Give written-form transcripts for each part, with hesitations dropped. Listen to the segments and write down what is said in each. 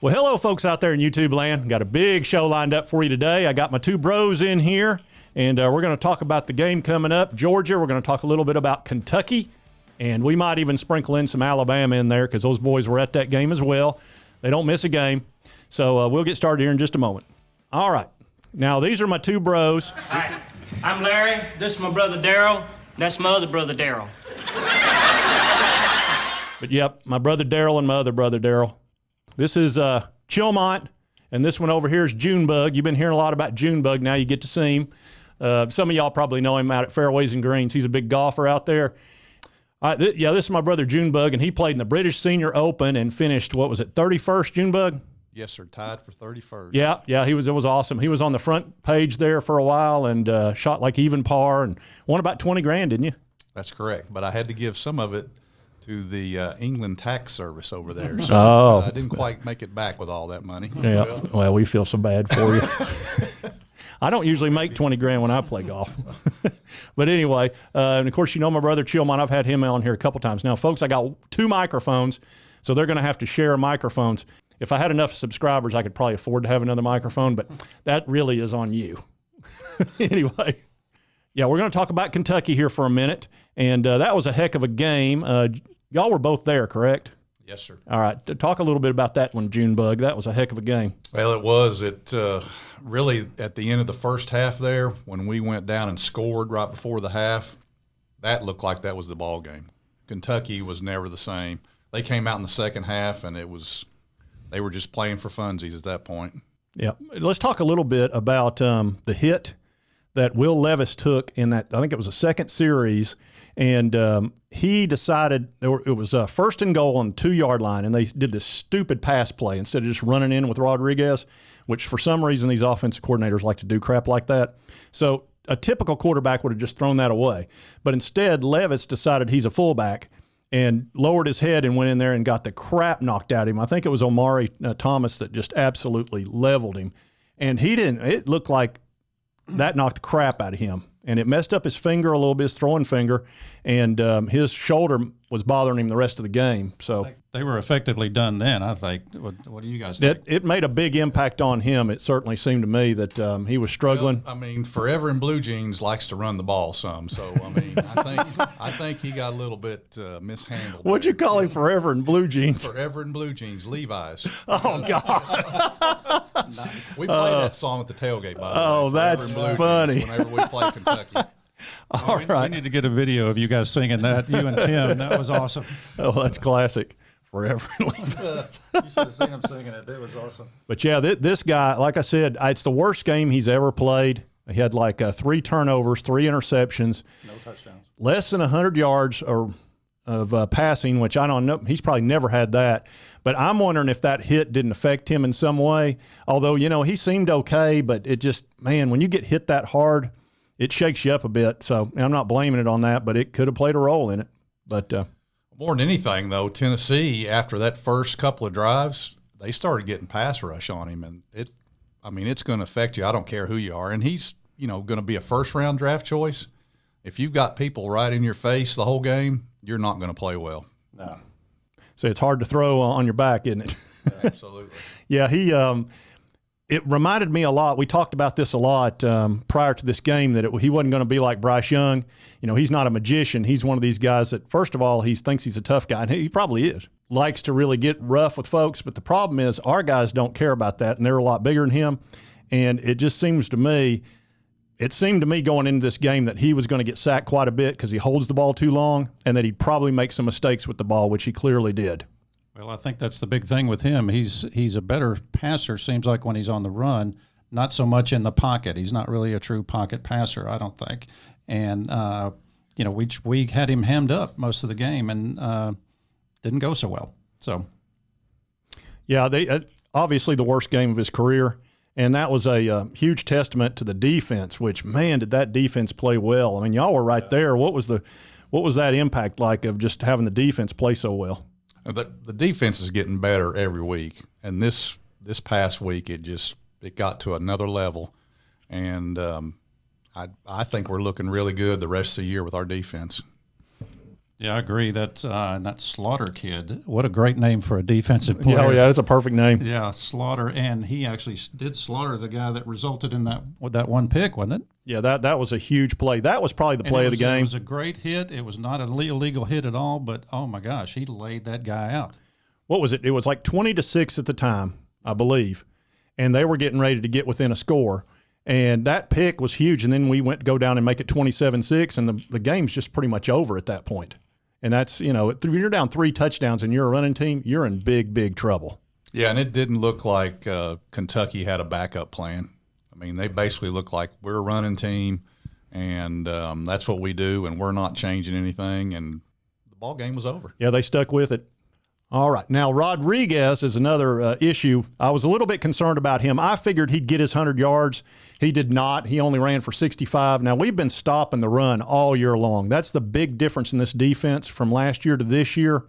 Well, hello, folks out there in YouTube land. Got a big show lined up for you today. I got my two bros in here, and we're going to talk about the game coming up, Georgia. We're going to talk a little bit about Kentucky, and we might even sprinkle in some Alabama in there because those boys were at that game as well. They don't miss a game. So we'll get started here in just a moment. All right. Now, these are my two bros. Hi, I'm Larry. This is my brother Daryl. That's my other brother Daryl. But, yep, my brother Daryl and my other brother Daryl. This is Chilmont, and this one over here is Junebug. You've been hearing a lot about Junebug. Now you get to see him. Some of y'all probably know him out at Fairways and Greens. He's a big golfer out there. This is my brother Junebug, and he played in the British Senior Open and finished, 31st, Junebug? Yes, sir. Tied for 31st. Yeah, it was awesome. He was on the front page there for a while and shot like even par and won about 20 grand, didn't you? That's correct. But I had to give some of it to the England tax service over there. So I didn't quite make it back with all that money. Yeah. Well, we feel so bad for you. I don't usually make 20 grand when I play golf. But anyway, and of course, you know my brother Chilmont. I've had him on here a couple times. Now, folks, I got two microphones, so they're going to have to share microphones. If I had enough subscribers, I could probably afford to have another microphone, but that really is on you. Anyway, yeah, we're going to talk about Kentucky here for a minute, and that was a heck of a game. Y'all were both there, correct? Yes, sir. All right. Talk a little bit about that one, Junebug. That was a heck of a game. Well, it was. It really, at the end of the first half there, when we went down and scored right before the half, that looked like that was the ball game. Kentucky was never the same. They came out in the second half, and they were just playing for funsies at that point. Yeah. Let's talk a little bit about the hit that Will Levis took in that, I think it was a second series, and he decided it was first and goal on the 2-yard line, and they did this stupid pass play instead of just running in with Rodriguez, which for some reason these offensive coordinators like to do crap like that. So a typical quarterback would have just thrown that away. But instead, Levis decided he's a fullback and lowered his head and went in there and got the crap knocked out of him. I think it was Omari Thomas that just absolutely leveled him. And it looked like that knocked the crap out of him. And it messed up his finger a little bit, his throwing finger, and his shoulder was bothering him the rest of the game. So they were effectively done then, I think. What do you guys think? It made a big impact on him. It certainly seemed to me that he was struggling. Well, I mean, Forever in Blue Jeans likes to run the ball some. So, I mean, I think he got a little bit mishandled. What'd you call him, Forever in Blue Jeans? Forever in Blue Jeans, Levi's. Oh, God. Nice. We played that song at the tailgate, by the way. Oh, that's funny. Whenever we play Kentucky. All right. We need to get a video of you guys singing that, you and Tim. That was awesome. Oh, that's classic. Forever in Levi's. You should have seen him singing it. That was awesome. But, yeah, this guy, like I said, it's the worst game he's ever played. He had like 3 turnovers, 3 interceptions. No touchdowns. Less than 100 yards of passing, which I don't know. He's probably never had that. But I'm wondering if that hit didn't affect him in some way. Although, he seemed okay, but it just, man, when you get hit that hard, it shakes you up a bit. So I'm not blaming it on that, but it could have played a role in it. But more than anything, though, Tennessee, after that first couple of drives, they started getting pass rush on him, and it's going to affect you. I don't care who you are, and he's going to be a first-round draft choice. If you've got people right in your face the whole game, you're not going to play well. No. So it's hard to throw on your back, isn't it? Absolutely. Yeah, it reminded me a lot. We talked about this a lot prior to this game, that he wasn't going to be like Bryce Young. He's not a magician. He's one of these guys that, first of all, he thinks he's a tough guy, and he probably is. Likes to really get rough with folks, but the problem is our guys don't care about that, and they're a lot bigger than him. And it just seemed to me going into this game that he was going to get sacked quite a bit because he holds the ball too long, and that he'd probably make some mistakes with the ball, which he clearly did. Well, I think that's the big thing with him. He's a better passer, seems like, when he's on the run, not so much in the pocket. He's not really a true pocket passer, I don't think. And, we had him hemmed up most of the game and didn't go so well. So, yeah, they obviously the worst game of his career. And that was a huge testament to the defense, which, man, did that defense play well. I mean, y'all were right there. What was that impact like of just having the defense play so well? The defense is getting better every week, and this past week it got to another level, and I think we're looking really good the rest of the year with our defense. Yeah, I agree. And that Slaughter kid, what a great name for a defensive player. Yeah, that's a perfect name. Yeah, Slaughter, and he actually did slaughter the guy that resulted in that one pick, wasn't it? Yeah, that was a huge play. That was probably the play of the game. It was a great hit. It was not an illegal hit at all, but oh my gosh, he laid that guy out. What was it? It was like 20-6 at the time, I believe, and they were getting ready to get within a score. And that pick was huge, and then we went to go down and make it 27-6, and the game's just pretty much over at that point. And that's, when you're down 3 touchdowns and you're a running team, you're in big, big trouble. Yeah, and it didn't look like Kentucky had a backup plan. I mean, they basically looked like we're a running team, and that's what we do, and we're not changing anything, and the ball game was over. Yeah, they stuck with it. All right. Now, Rodriguez is another issue. I was a little bit concerned about him. I figured he'd get his 100 yards. He did not. He only ran for 65. Now, we've been stopping the run all year long. That's the big difference in this defense from last year to this year.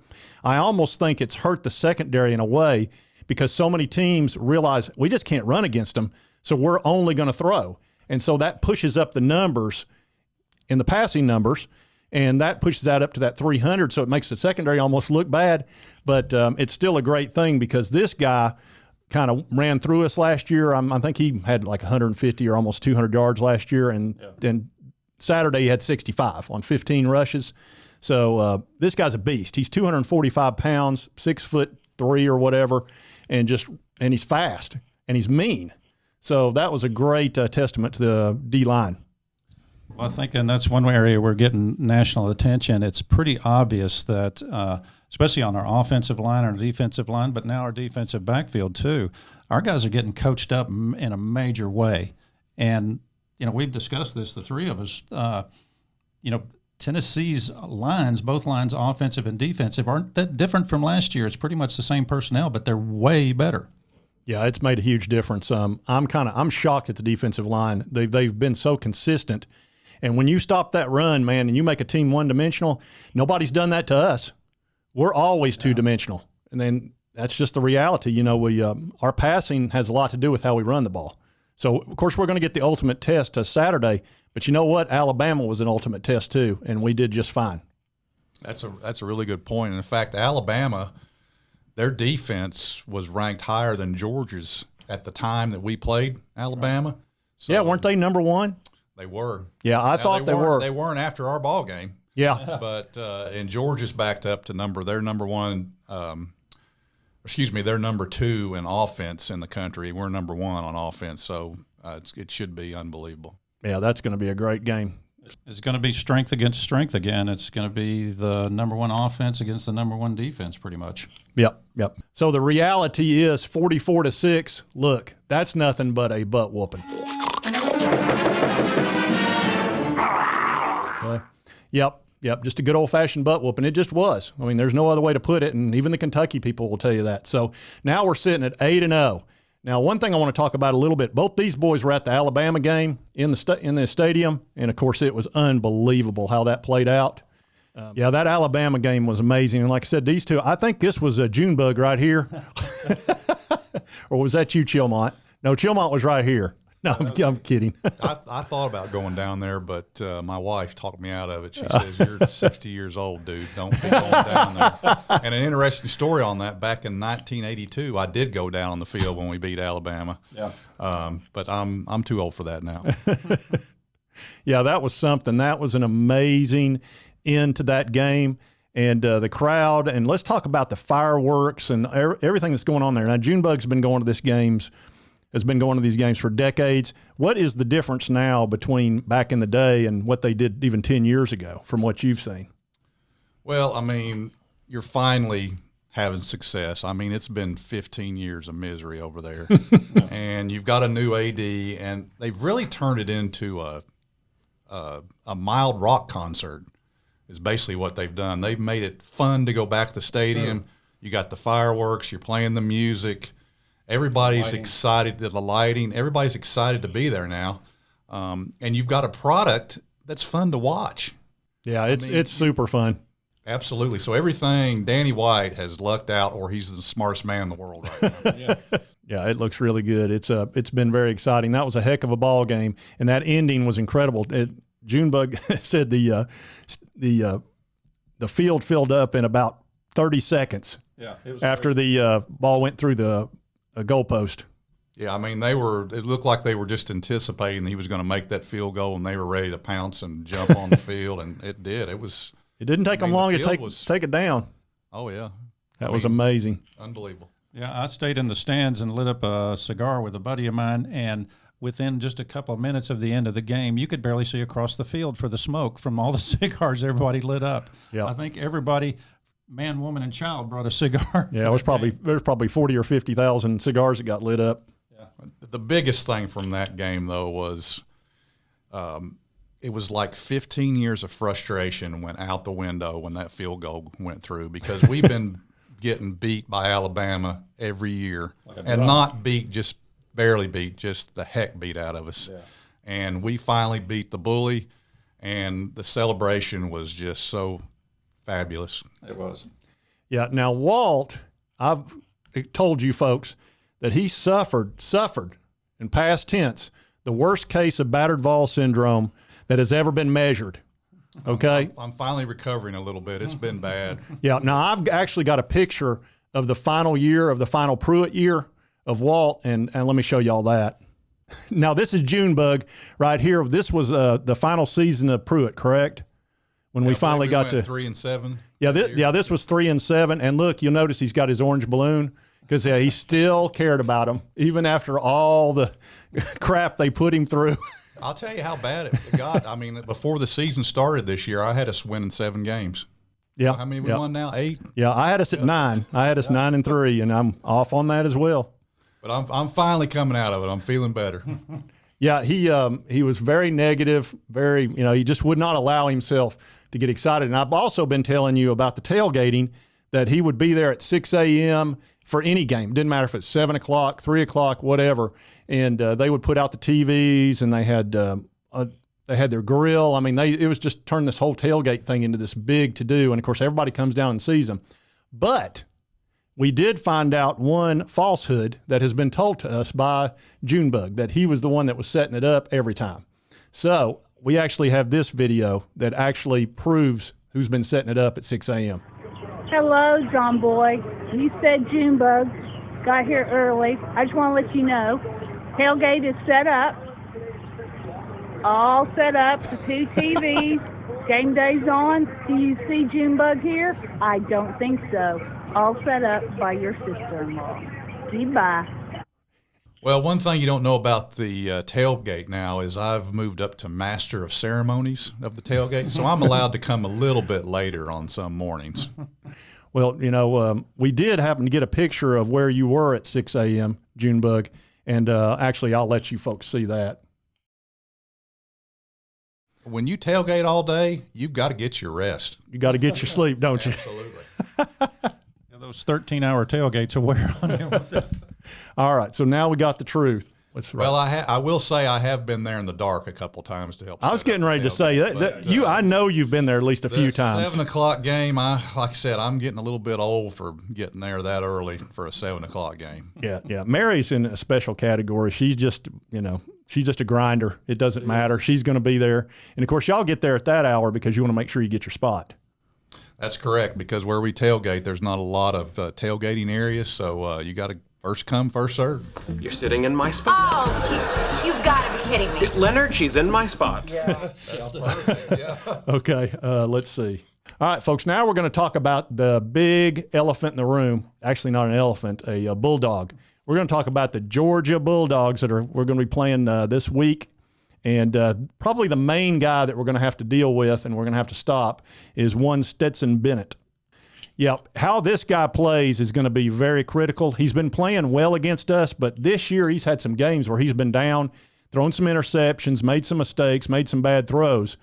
I almost think it's hurt the secondary in a way because so many teams realize we just can't run against them, so we're only going to throw. And so that pushes up the numbers in the passing numbers, and that pushes that up to that 300, so it makes the secondary almost look bad. But it's still a great thing because this guy kind of ran through us last year. I think he had like 150 or almost 200 yards last year, and then Saturday he had 65 on 15 rushes. So this guy's a beast. He's 245 pounds, 6'3" or whatever, and he's fast and he's mean. So that was a great testament to the D-line. Well, I think, and that's one area we're getting national attention. It's pretty obvious that, especially on our offensive line, our defensive line, but now our defensive backfield too, our guys are getting coached up in a major way. And, we've discussed this, the three of us. Tennessee's lines, both lines, offensive and defensive, aren't that different from last year. It's pretty much the same personnel, but they're way better. Yeah, it's made a huge difference. I'm shocked at the defensive line. They've been so consistent. And when you stop that run, man, and you make a team one-dimensional, nobody's done that to us. We're always two-dimensional. And then that's just the reality. Our passing has a lot to do with how we run the ball. So, of course, we're going to get the ultimate test Saturday. But you know what? Alabama was an ultimate test too, and we did just fine. That's a really good point. And in fact, Alabama, their defense was ranked higher than Georgia's at the time that we played Alabama. So yeah, weren't they number one? They were. Yeah, I thought they were. They weren't after our ball game. Yeah. But and Georgia's backed up to they're number one. They're number 2 in offense in the country. We're number 1 on offense, so it should be unbelievable. Yeah, that's going to be a great game. It's going to be strength against strength again. It's going to be the number 1 offense against the number 1 defense, pretty much. Yep. So the reality is 44-6. Look, that's nothing but a butt whooping. Okay. Yep. Just a good old-fashioned butt whooping. It just was. I mean, there's no other way to put it, and even the Kentucky people will tell you that. So now we're sitting at 8-0. Now, one thing I want to talk about a little bit, both these boys were at the Alabama game in the stadium, and, of course, it was unbelievable how that played out. That Alabama game was amazing. And like I said, these two, I think this was a June bug right here. Or was that you, Chilmont? No, Chilmont was right here. No, I'm kidding. I thought about going down there, but my wife talked me out of it. She says, "You're 60 years old, dude. Don't be going down there." And an interesting story on that, back in 1982, I did go down on the field when we beat Alabama. Yeah. But I'm too old for that now. Yeah, that was something. That was an amazing end to that game. And the crowd, and let's talk about the fireworks and everything that's going on there. Now, Junebug's been going to these games for decades. What is the difference now between back in the day and what they did even 10 years ago from what you've seen? Well, I mean, you're finally having success. I mean, it's been 15 years of misery over there. And you've got a new AD, and they've really turned it into a mild rock concert is basically what they've done. They've made it fun to go back to the stadium. Sure. You got the fireworks. You're playing the music. Everybody's excited, the lighting. Everybody's excited to be there now, and you've got a product that's fun to watch. Yeah, it's super fun. Absolutely. So everything, Danny White has lucked out, or he's the smartest man in the world right now. Yeah, it looks really good. It's been very exciting. That was a heck of a ball game, and that ending was incredible. Junebug said the the field filled up in about 30 seconds. Yeah, it was after the ball went through the goalpost. Yeah, I mean, it looked like they were just anticipating he was going to make that field goal, and they were ready to pounce and jump on the field, and it did. It didn't take them long to take it down. Oh, yeah. That was amazing. Unbelievable. Yeah, I stayed in the stands and lit up a cigar with a buddy of mine, and within just a couple of minutes of the end of the game, you could barely see across the field for the smoke from all the cigars everybody lit up. Yeah. I think everybody, man, woman, and child, brought a cigar. Yeah, there's probably 40 or 50,000 cigars that got lit up. The biggest thing from that game, though, was it was like 15 years of frustration went out the window when that field goal went through, because we've been getting beat by Alabama every year, and not beat, just barely beat, just the heck beat out of us. Yeah. And we finally beat the bully, and the celebration was just so fabulous. It was. Yeah. Now, Walt, I've told you folks that he suffered in past tense the worst case of battered Vol syndrome that has ever been measured. Okay? I'm finally recovering a little bit. It's been bad. Yeah. Now, I've actually got a picture of the final year, of the final Pruitt year of Walt, and let me show y'all that. Now, this is Junebug right here. This was the final season of Pruitt, correct? When we finally got to 3-7. Yeah, this was 3-7, and look, you'll notice he's got his orange balloon, because he still cared about him even after all the crap they put him through. I'll tell you how bad it got. I mean, before the season started this year, I had us winning 7 games. Yeah. How many we won now? 8? Yeah, I had us at 9. I had us 9-3, and I'm off on that as well. But I'm finally coming out of it. I'm feeling better. Yeah, he was very negative, very, he just would not allow himself to get excited. And I've also been telling you about the tailgating, that he would be there at 6 a.m. for any game. Didn't matter if it's 7 o'clock, 3 o'clock, whatever. And they would put out the TVs, and they had their grill. I mean, it was just turned this whole tailgate thing into this big to-do. And, of course, everybody comes down and sees them. But we did find out one falsehood that has been told to us by Junebug, that he was the one that was setting it up every time. So we actually have this video that actually proves who's been setting it up at 6 a.m. Hello, John Boy. You said Junebug got here early. I just want to let you know, tailgate is set up. All set up, the 2 TVs, game day's on. Do you see Junebug here? I don't think so. All set up by your sister-in-law. Goodbye. Well, one thing you don't know about the tailgate now is I've moved up to master of ceremonies of the tailgate, so I'm allowed to come a little bit later on some mornings. Well, we did happen to get a picture of where you were at 6 a.m., Junebug, and actually I'll let you folks see that. When you tailgate all day, you've got to get your rest. You got to get your sleep, don't you? Absolutely. Those 13-hour tailgates will wear on you. All right, so now we got the truth. Well, I will say I have been there in the dark a couple times to help. I was getting ready to say that I know you've been there at least a few times. 7 o'clock game, like I said, I'm getting a little bit old for getting there that early for a 7 o'clock game. Yeah. Mary's in a special category. She's just, she's just a grinder. It doesn't matter. She's going to be there. And, of course, y'all get there at that hour because you want to make sure you get your spot. That's correct, because where we tailgate, there's not a lot of tailgating areas, so you got to first come, first serve. You're sitting in my spot. Oh, you've got to be kidding me. Leonard, she's in my spot. Yeah. Perfect, yeah. Okay, let's see. All right, folks, now we're going to talk about the big elephant in the room. Actually, not an elephant, a bulldog. We're going to talk about the Georgia Bulldogs we're going to be playing this week. And probably the main guy that we're going to have to deal with and we're going to have to stop is one Stetson Bennett. Yep, how this guy plays is going to be very critical. He's been playing well against us, but this year he's had some games where he's been down, thrown some interceptions, made some mistakes, made some bad throws.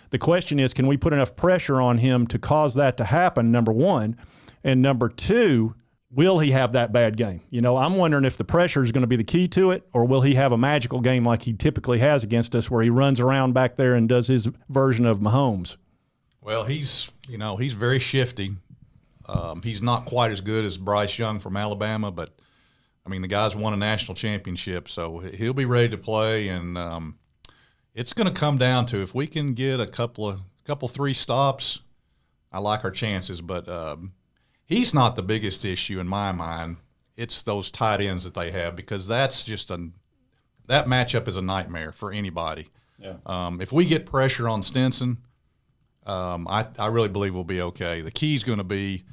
The question is, can we put enough pressure on him to cause that to happen, number one? And number two, will he have that bad game? I'm wondering if the pressure is going to be the key to it, or will he have a magical game like he typically has against us where he runs around back there and does his version of Mahomes? Well, he's very shifty. He's not quite as good as Bryce Young from Alabama, but, the guy's won a national championship, so he'll be ready to play, and it's going to come down to if we can get a couple 3 stops, I like our chances, but he's not the biggest issue in my mind. It's those tight ends that they have, because that's just that matchup is a nightmare for anybody. Yeah. If we get pressure on Stinson, I really believe we'll be okay. The key is going to be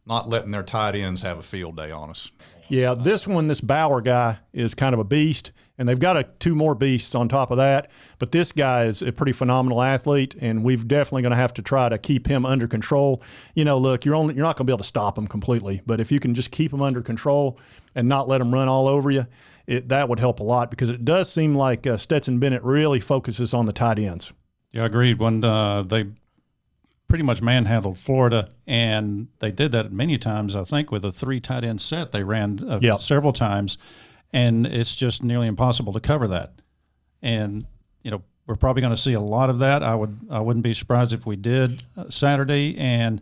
not letting their tight ends have a field day on us. Yeah, this Bauer guy is kind of a beast, and they've got two more beasts on top of that. But this guy is a pretty phenomenal athlete, and we've definitely going to have to try to keep him under control. Look, you're not going to be able to stop him completely, but if you can just keep him under control and not let him run all over you, that would help a lot, because it does seem like Stetson Bennett really focuses on the tight ends. Yeah, agreed. When they pretty much manhandled Florida, and they did that many times, I think, with a 3 tight end set they ran several times, and it's just nearly impossible to cover that. And, we're probably going to see a lot of that. I wouldn't be surprised if we did Saturday, and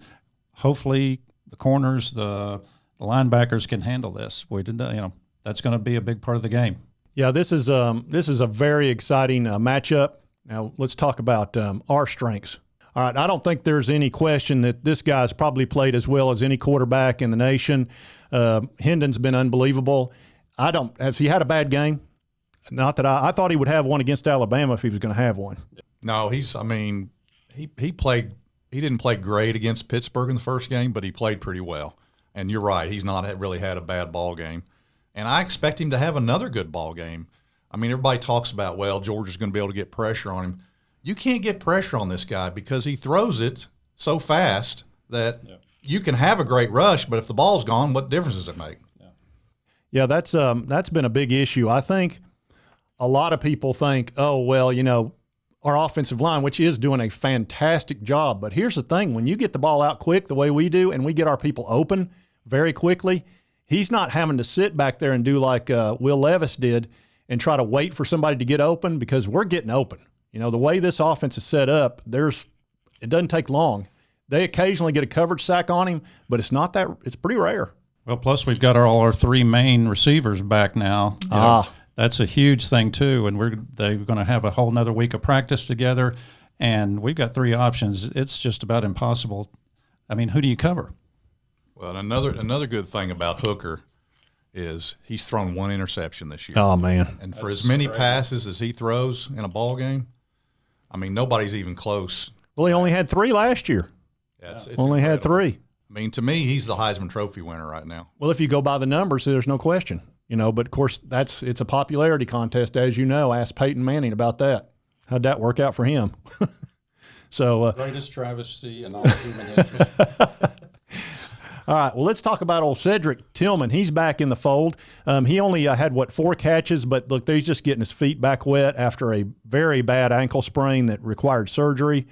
hopefully the corners, the linebackers can handle this. We did that, that's going to be a big part of the game. Yeah, this is a very exciting matchup. Now let's talk about our strengths. All right, I don't think there's any question that this guy's probably played as well as any quarterback in the nation. Hendon's been unbelievable. Has he had a bad game? Not that I thought he would have one against Alabama if he was going to have one. No, he played. He didn't play great against Pittsburgh in the first game, but he played pretty well. And you're right, he's not really had a bad ball game. And I expect him to have another good ball game. I mean, everybody talks about, Georgia's going to be able to get pressure on him. You can't get pressure on this guy because he throws it so fast that you can have a great rush, but if the ball's gone, what difference does it make? Yeah, that's been a big issue. I think a lot of people think, our offensive line, which is doing a fantastic job. But here's the thing. When you get the ball out quick the way we do, and we get our people open very quickly, he's not having to sit back there and do like Will Levis did and try to wait for somebody to get open, because we're getting open. The way this offense is set up, it doesn't take long. They occasionally get a coverage sack on him, but it's pretty rare. Well, plus we've got all our 3 main receivers back now. That's a huge thing too, and they're going to have a whole nother week of practice together, and we've got 3 options. It's just about impossible. I mean, who do you cover? Well, another good thing about Hooker is he's thrown 1 interception this year. Oh, man. And for as many passes as he throws in a ball game, I mean, nobody's even close. Well, he only had 3 last year. Yeah, it's only incredible. had 3. I mean, to me, he's the Heisman Trophy winner right now. Well, if you go by the numbers, there's no question. But of course, it's a popularity contest, as you know. Ask Peyton Manning about that. How'd that work out for him? So greatest travesty in all human history. All right, well, let's talk about old Cedric Tillman. He's back in the fold. He only had, 4 catches, but look, he's just getting his feet back wet after a very bad ankle sprain that required surgery.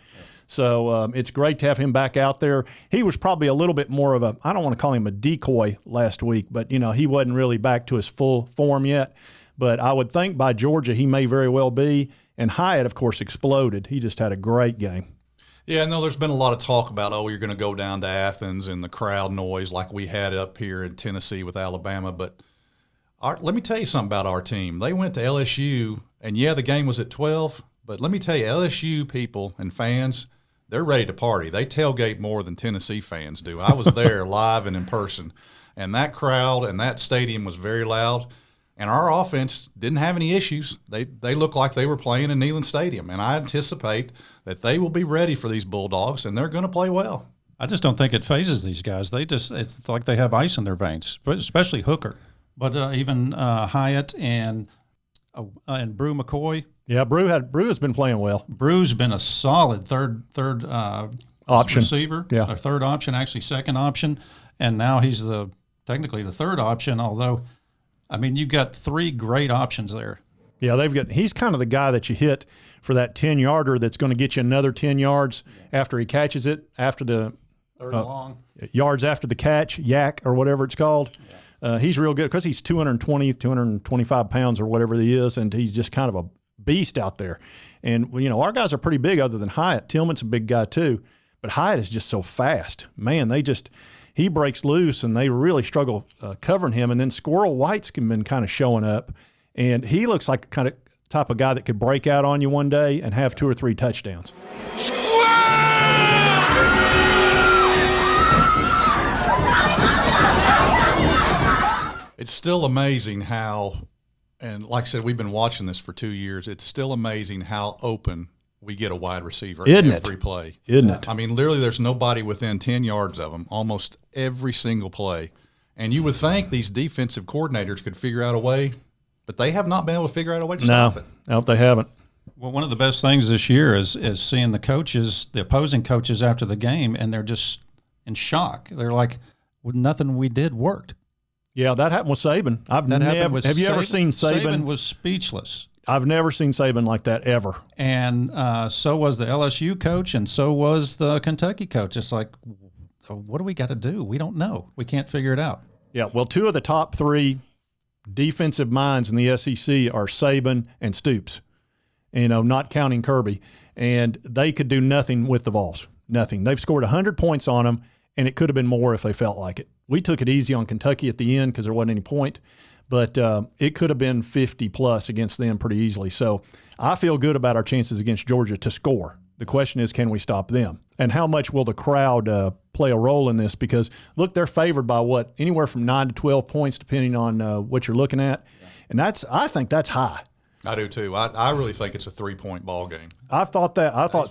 So it's great to have him back out there. He was probably a little bit more of I don't want to call him a decoy last week, but, he wasn't really back to his full form yet. But I would think by Georgia he may very well be. And Hyatt, of course, exploded. He just had a great game. Yeah, no, there's been a lot of talk about, you're going to go down to Athens and the crowd noise like we had up here in Tennessee with Alabama. But let me tell you something about our team. They went to LSU, and, the game was at 12. But let me tell you, LSU people and fans, they're ready to party. They tailgate more than Tennessee fans do. I was there live and in person. And that crowd and that stadium was very loud. And our offense didn't have any issues. They looked like they were playing in Neyland Stadium. And I anticipate that they will be ready for these Bulldogs, and they're going to play well. I just don't think it phases these guys. It's like they have ice in their veins, especially Hooker. But even Hyatt and Brew McCoy. Yeah, Brew has been playing well. Brew's been a solid third option receiver. Yeah, or third option, actually second option, and now he's technically the third option. Although, I mean, you've got 3 great options there. Yeah, he's kind of the guy that you hit for that 10-yarder that's going to get you another 10 yards after he catches it, after the third and long yards after the catch, yak or whatever it's called. Yeah. He's real good because he's 225 pounds or whatever he is, and he's just kind of a beast out there. And, our guys are pretty big other than Hyatt. Tillman's a big guy too, but Hyatt is just so fast. Man, he breaks loose, and they really struggle covering him. And then Squirrel White's been kind of showing up, and he looks like kind of type of guy that could break out on you one day and have 2 or 3 touchdowns. It's still amazing how, and like I said, we've been watching this for 2 years. It's still amazing how open we get a wide receiver every play. Isn't it? I mean, literally, there's nobody within 10 yards of them almost every single play. And you would think these defensive coordinators could figure out a way, but they have not been able to figure out a way to stop it. No, they haven't. Well, one of the best things this year is seeing the coaches, the opposing coaches after the game, and they're just in shock. They're like, well, nothing we did worked. Yeah, that happened with Saban. Have you ever seen Saban? Saban was speechless. I've never seen Saban like that ever. And so was the LSU coach, and so was the Kentucky coach. It's like, what do we got to do? We don't know. We can't figure it out. Yeah, well, 2 of the top 3 defensive minds in the SEC are Saban and Stoops, not counting Kirby. And they could do nothing with the Vols, nothing. They've scored 100 points on them, and it could have been more if they felt like it. We took it easy on Kentucky at the end because there wasn't any point, but it could have been 50-plus against them pretty easily. So I feel good about our chances against Georgia to score. The question is, can we stop them? And how much will the crowd play a role in this? Because, look, they're favored by anywhere from 9 to 12 points, depending on what you're looking at. And I think that's high. I do too. I really think it's a 3-point ball game. I thought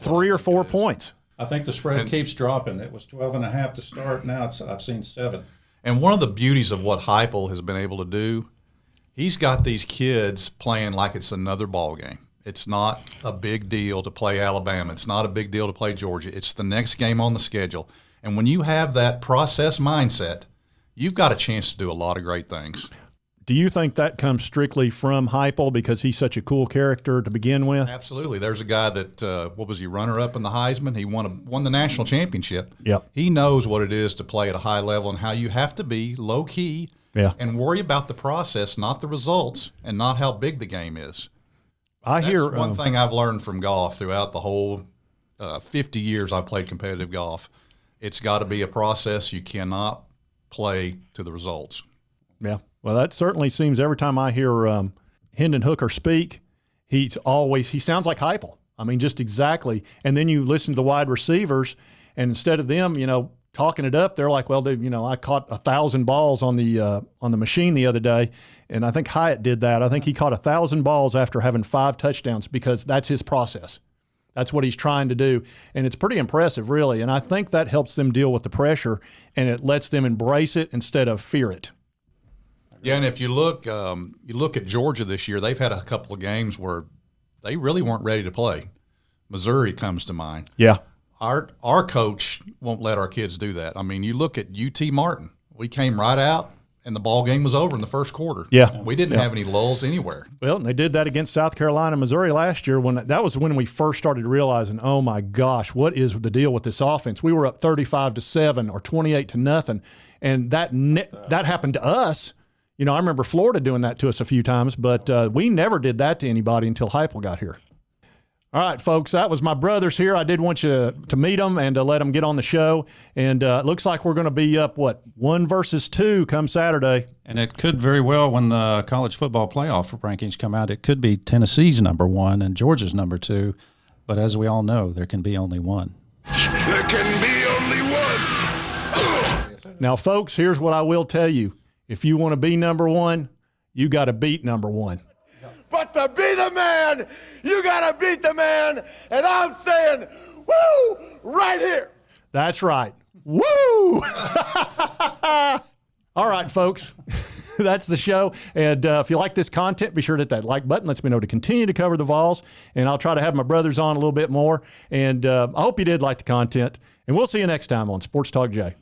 3 or 4 points. I think the spread keeps dropping. It was 12.5 to start. Now I've seen 7. And one of the beauties of what Heupel has been able to do, he's got these kids playing like it's another ball game. It's not a big deal to play Alabama. It's not a big deal to play Georgia. It's the next game on the schedule. And when you have that process mindset, you've got a chance to do a lot of great things. Do you think that comes strictly from Heupel because he's such a cool character to begin with? Absolutely. There's a guy that, what was he, runner-up in the Heisman? He won the national championship. Yep. He knows what it is to play at a high level and how you have to be low-key and worry about the process, not the results, and not how big the game is. That's one thing I've learned from golf throughout the whole 50 years I've played competitive golf. It's got to be a process. You cannot play to the results. Yeah. Well, that certainly seems every time I hear Hendon Hooker speak, he sounds like Heupel. I mean, just exactly. And then you listen to the wide receivers, and instead of them, talking it up, they're like, well, I caught 1,000 balls on the machine the other day, and I think Hyatt did that. I think he caught 1,000 balls after having 5 touchdowns because that's his process. That's what he's trying to do, and it's pretty impressive, really. And I think that helps them deal with the pressure, and it lets them embrace it instead of fear it. Yeah, and if you look at Georgia this year, they've had a couple of games where they really weren't ready to play. Missouri comes to mind. Yeah. Our coach won't let our kids do that. I mean, you look at UT Martin. We came right out, and the ball game was over in the first quarter. Yeah. We didn't have any lulls anywhere. Well, and they did that against South Carolina, Missouri last year. That was when we first started realizing, oh my gosh, what is the deal with this offense? We were up 35-7 or 28-0, and that happened to us. I remember Florida doing that to us a few times, but we never did that to anybody until Heupel got here. All right, folks, that was my brothers here. I did want you to meet them and to let them get on the show. And it looks like we're going to be up, 1 versus 2 come Saturday. And it could very well, when the college football playoff rankings come out, it could be Tennessee's number 1 and Georgia's number 2. But as we all know, there can be only one. There can be only one. Now, folks, here's what I will tell you. If you want to be number 1, you got to beat number 1. But to be the man, you got to beat the man. And I'm saying, woo, right here. That's right. Woo! All right, folks. That's the show. And if you like this content, be sure to hit that like button. Lets me know to continue to cover the Vols. And I'll try to have my brothers on a little bit more. And I hope you did like the content. And we'll see you next time on Sports Talk J.